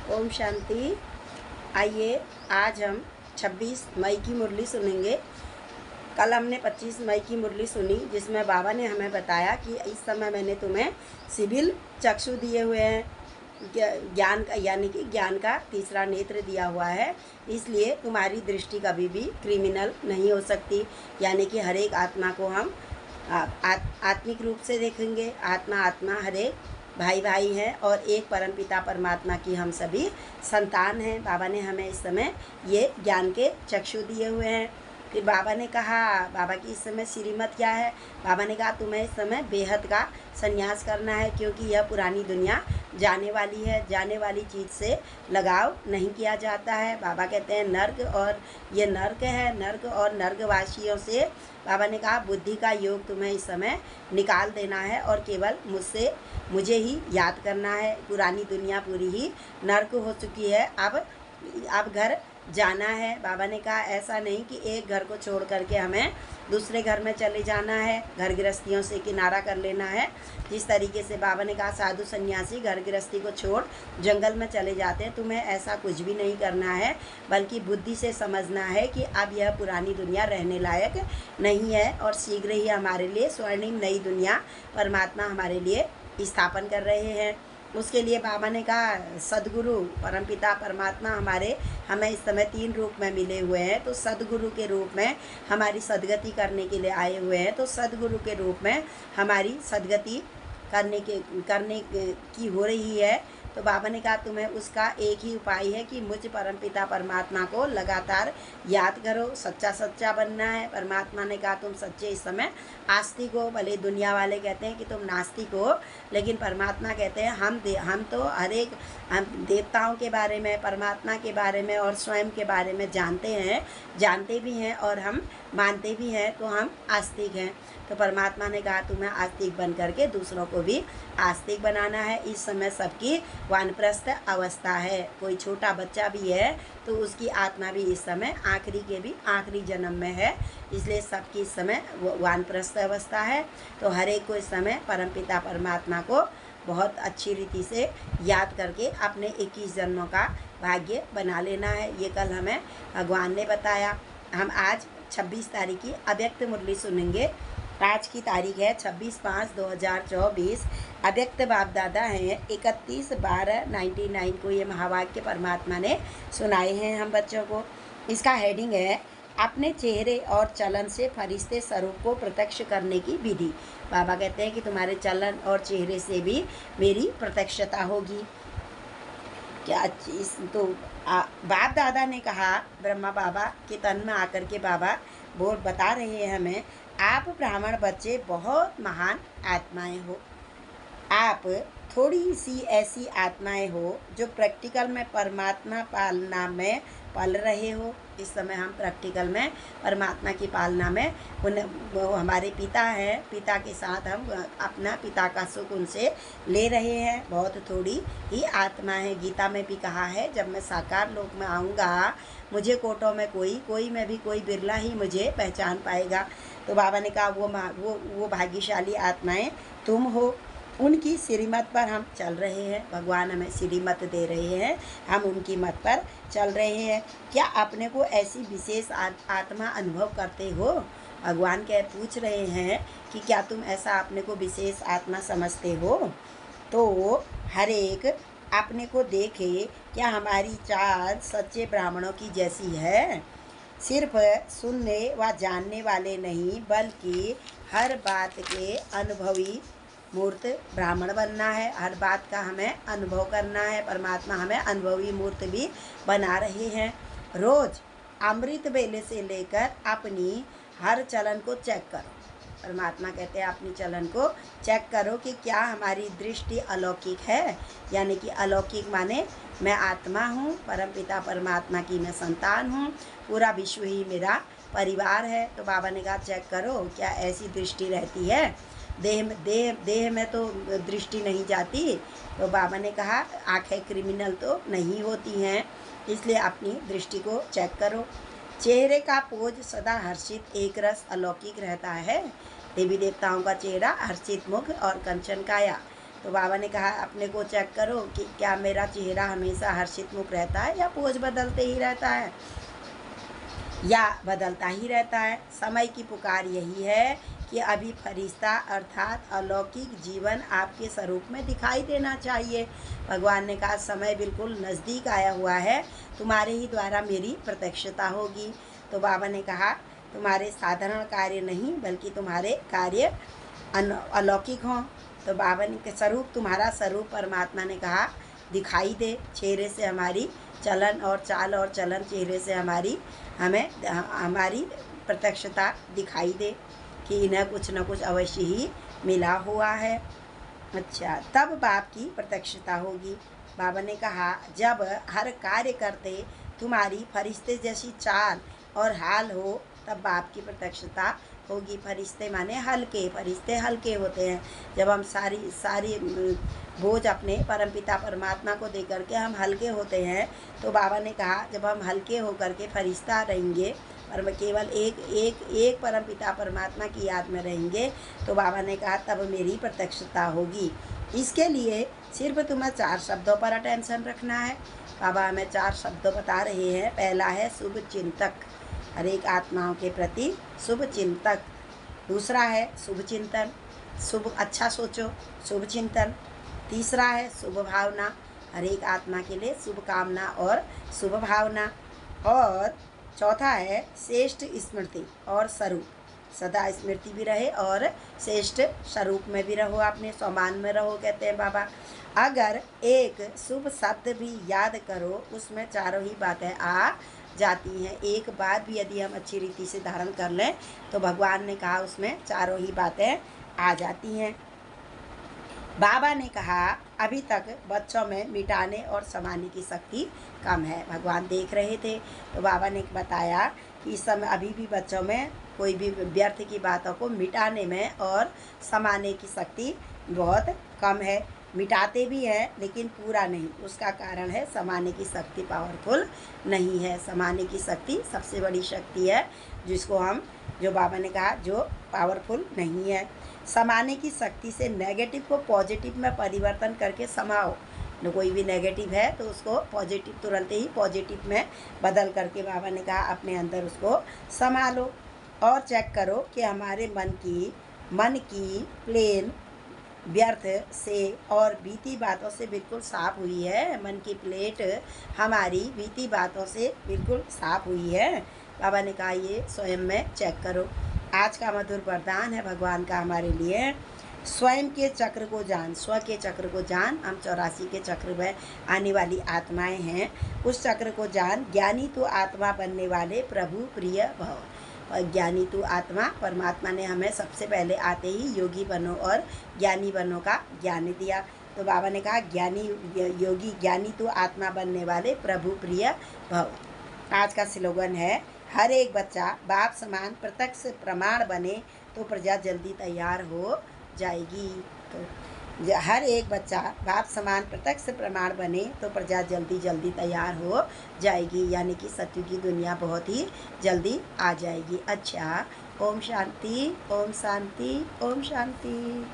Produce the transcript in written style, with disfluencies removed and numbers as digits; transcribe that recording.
ओम शांति। आइए आज हम 26 मई की मुरली सुनेंगे। कल हमने 25 मई की मुरली सुनी, जिसमें बाबा ने हमें बताया कि इस समय मैंने तुम्हें सिविल चक्षु दिए हुए हैं, ज्ञान का यानी कि ज्ञान का तीसरा नेत्र दिया हुआ है, इसलिए तुम्हारी दृष्टि कभी भी क्रिमिनल नहीं हो सकती। यानी कि हर एक आत्मा को हम आत्मिक रूप से देखेंगे। आत्मा हर एक भाई भाई हैं और एक परमपिता परमात्मा की हम सभी संतान हैं। बाबा ने हमें इस समय ये ज्ञान के चक्षु दिए हुए हैं। फिर बाबा ने कहा, बाबा की इस समय श्रीमत क्या है? बाबा ने कहा तुम्हें इस समय बेहद का संन्यास करना है, क्योंकि यह पुरानी दुनिया जाने वाली है। जाने वाली चीज़ से लगाव नहीं किया जाता है। बाबा कहते हैं नर्क, और ये नर्क है। नर्क और नर्कवासियों से बाबा ने कहा बुद्धि का योग तुम्हें इस समय निकाल देना है और केवल मुझे ही याद करना है। पुरानी दुनिया पूरी ही नर्क हो चुकी है। अब घर जाना है। बाबा ने कहा ऐसा नहीं कि एक घर को छोड़ करके हमें दूसरे घर में चले जाना है, घर गृहस्थियों से किनारा कर लेना है। जिस तरीके से बाबा ने कहा साधु सन्यासी घर गृहस्थी को छोड़ जंगल में चले जाते हैं, तुम्हें ऐसा कुछ भी नहीं करना है, बल्कि बुद्धि से समझना है कि अब यह पुरानी दुनिया रहने लायक नहीं है और शीघ्र ही हमारे लिए स्वर्णिम नई दुनिया परमात्मा हमारे लिए स्थापन कर रहे हैं। उसके लिए बाबा ने कहा सदगुरु परमपिता परमात्मा हमें इस समय 3 रूप में मिले हुए हैं। तो सदगुरु के रूप में हमारी सदगति करने के लिए आए हुए हैं। तो सदगुरु के रूप में हमारी सदगति करने की हो रही है। तो बाबा ने कहा तुम्हें उसका एक ही उपाय है कि मुझ परमपिता परमात्मा को लगातार याद करो। सच्चा बनना है। परमात्मा ने कहा तुम सच्चे इस समय आस्तिक हो। भले दुनिया वाले कहते हैं कि तुम नास्तिक हो, लेकिन परमात्मा कहते हैं हम तो हम देवताओं के बारे में, परमात्मा के बारे में और स्वयं के बारे में जानते भी हैं और हम मानते भी हैं, तो हम आस्तिक हैं। तो परमात्मा ने कहा तुम्हें आस्तिक बन करके दूसरों को भी आस्तिक बनाना है। इस समय सबकी वानप्रस्थ अवस्था है। कोई छोटा बच्चा भी है तो उसकी आत्मा भी इस समय आखिरी जन्म में है, इसलिए सबकी इस समय वानप्रस्थ अवस्था है। तो हर एक को इस समय परमपिता परमात्मा को बहुत अच्छी रीति से याद करके अपने 21 जन्मों का भाग्य बना लेना है। ये कल हमें भगवान ने बताया। हम आज 26 तारीख की अव्यक्त मुरली सुनेंगे। आज की तारीख है 26/5/2024। अव्यक्त बाप दादा हैं 31/12/99 को ये महावाक्य परमात्मा ने सुनाए हैं हम बच्चों को। इसका हेडिंग है अपने चेहरे और चलन से फरिश्ते स्वरूप को प्रत्यक्ष करने की विधि। बाबा कहते हैं कि तुम्हारे चलन और चेहरे से भी मेरी प्रत्यक्षता होगी। क्या तो बाप दादा ने कहा, ब्रह्मा बाबा के तन में आकर के बाबा बता रहे हैं हमें, आप ब्राह्मण बच्चे बहुत महान आत्माएं हो। आप थोड़ी सी ऐसी आत्माएं हो जो प्रैक्टिकल में परमात्मा पालना में पल रहे हो। इस समय हम प्रैक्टिकल में परमात्मा की पालना में वो हमारे पिता हैं। पिता के साथ हम अपना पिता का सुख उनसे ले रहे हैं। बहुत थोड़ी ही आत्मा है। गीता में भी कहा है जब मैं साकार लोक में आऊँगा, मुझे कोटों में कोई में भी कोई बिरला ही मुझे पहचान पाएगा। तो बाबा ने कहा वो भाग्यशाली आत्माएं तुम हो। उनकी श्रीमत पर हम चल रहे हैं। भगवान हमें श्रीमत दे रहे हैं, हम उनकी मत पर चल रहे हैं। क्या अपने को ऐसी विशेष आत्मा अनुभव करते हो? भगवान पूछ रहे हैं कि क्या तुम ऐसा अपने को विशेष आत्मा समझते हो? तो हर एक अपने को देखे, क्या हमारी चाल सच्चे ब्राह्मणों की जैसी है? सिर्फ सुनने व जानने वाले नहीं, बल्कि हर बात के अनुभवी मूर्त ब्राह्मण बनना है। हर बात का हमें अनुभव करना है। परमात्मा हमें अनुभवी मूर्त भी बना रहे हैं। रोज अमृत बेले से लेकर अपनी हर चलन को चेक करो। परमात्मा कहते हैं अपनी चलन को चेक करो कि क्या हमारी दृष्टि अलौकिक है। यानी कि अलौकिक माने मैं आत्मा हूँ, परमपिता परमात्मा की मैं संतान हूँ, पूरा विश्व ही मेरा परिवार है। तो बाबा ने कहा चेक करो क्या ऐसी दृष्टि रहती है। देह में तो दृष्टि नहीं जाती। तो बाबा ने कहा आंखें क्रिमिनल तो नहीं होती हैं, इसलिए अपनी दृष्टि को चेक करो। चेहरे का पोज सदा हर्षित एक रस अलौकिक रहता है। देवी देवताओं का चेहरा हर्षित मुख और कंचन काया तो बाबा ने कहा अपने को चेक करो कि क्या मेरा चेहरा हमेशा हर्षित मुख रहता है या पोज बदलते ही रहता है या बदलता ही रहता है। समय की पुकार यही है कि अभी फरिश्ता अर्थात अलौकिक जीवन आपके स्वरूप में दिखाई देना चाहिए। भगवान ने कहा समय बिल्कुल नज़दीक आया हुआ है, तुम्हारे ही द्वारा मेरी प्रत्यक्षता होगी। तो बाबा ने कहा तुम्हारे साधारण कार्य नहीं बल्कि तुम्हारे कार्य अलौकिक हों। तो बाबा ने के स्वरूप तुम्हारा स्वरूप परमात्मा ने कहा दिखाई दे, चेहरे से हमारी चलन और चाल और चलन चेहरे से हमारी प्रत्यक्षता दिखाई दे कि इन्हें कुछ न कुछ अवश्य ही मिला हुआ है। अच्छा, तब बाप की प्रत्यक्षता होगी। बाबा ने कहा जब हर कार्य करते तुम्हारी फरिश्ते जैसी चाल और हाल हो तब बाप की प्रत्यक्षता होगी। फरिश्ते माने हल्के, फरिश्ते हल्के होते हैं। जब हम सारी बोझ अपने परमपिता परमात्मा को दे करके हम हल्के होते हैं, तो बाबा ने कहा जब हम हल्के होकर के फरिश्ता रहेंगे और केवल एक परमपिता परमात्मा की याद में रहेंगे, तो बाबा ने कहा तब मेरी प्रत्यक्षता होगी। इसके लिए सिर्फ तुम्हें 4 शब्दों पर अटेंशन रखना है। बाबा हमें 4 शब्द बता रहे हैं। पहला है शुभ चिंतक, हर एक आत्माओं के प्रति शुभ चिंतक। दूसरा है शुभ चिंतन, शुभ अच्छा सोचो, शुभ चिंतन। तीसरा है शुभ भावना, हर एक आत्मा के लिए शुभ कामना और शुभ भावना। और चौथा है श्रेष्ठ स्मृति और स्वरूप, सदा स्मृति भी रहे और श्रेष्ठ स्वरूप में भी रहो, अपने सम्मान में रहो, कहते हैं बाबा। अगर एक शुभ शब्द भी याद करो उसमें चारों ही बातें आ जाती हैं। एक बात भी यदि हम अच्छी रीति से धारण कर लें तो भगवान ने कहा उसमें चारों ही बातें आ जाती हैं। बाबा ने कहा अभी तक बच्चों में मिटाने और समाने की शक्ति कम है। भगवान देख रहे थे तो बाबा ने बताया कि इस समय अभी भी बच्चों में कोई भी व्यर्थ की बातों को मिटाने में और समाने की शक्ति बहुत कम है। मिटाते भी हैं लेकिन पूरा नहीं, उसका कारण है समाने की शक्ति पावरफुल नहीं है। समाने की शक्ति सबसे बड़ी शक्ति है जो बाबा ने कहा जो पावरफुल नहीं है। समाने की शक्ति से नेगेटिव को पॉजिटिव में परिवर्तन करके समाओ। कोई भी नेगेटिव है तो उसको पॉजिटिव तुरंत ही पॉजिटिव में बदल करके बाबा ने कहा अपने अंदर उसको संभालो और चेक करो कि हमारे मन की प्लेन व्यर्थ से और बीती बातों से बिल्कुल साफ़ हुई है। मन की प्लेट हमारी बीती बातों से बिल्कुल साफ़ हुई है। बाबा ने कहा ये स्वयं में चेक करो। आज का मधुर वरदान है भगवान का हमारे लिए, स्वयं के चक्र को जान, स्व के चक्र को जान। हम 84 के चक्र में आने वाली आत्माएं हैं, उस चक्र को जान। ज्ञानी तो आत्मा बनने वाले प्रभु प्रिय भव। और ज्ञानी तू आत्मा, परमात्मा ने हमें सबसे पहले आते ही योगी बनो और ज्ञानी बनो का ज्ञान दिया। तो बाबा ने कहा ज्ञानी तू आत्मा बनने वाले प्रभु प्रिय भव। आज का स्लोगन है हर एक बच्चा बाप समान प्रत्यक्ष प्रमाण बने तो प्रजा जल्दी तैयार हो जाएगी। तो हर एक बच्चा बाप समान प्रत्यक्ष प्रमाण बने तो प्रजा जल्दी जल्दी तैयार हो जाएगी, यानी कि सत्य की दुनिया बहुत ही जल्दी आ जाएगी। अच्छा, ओम शांति, ओम शांति, ओम शांति।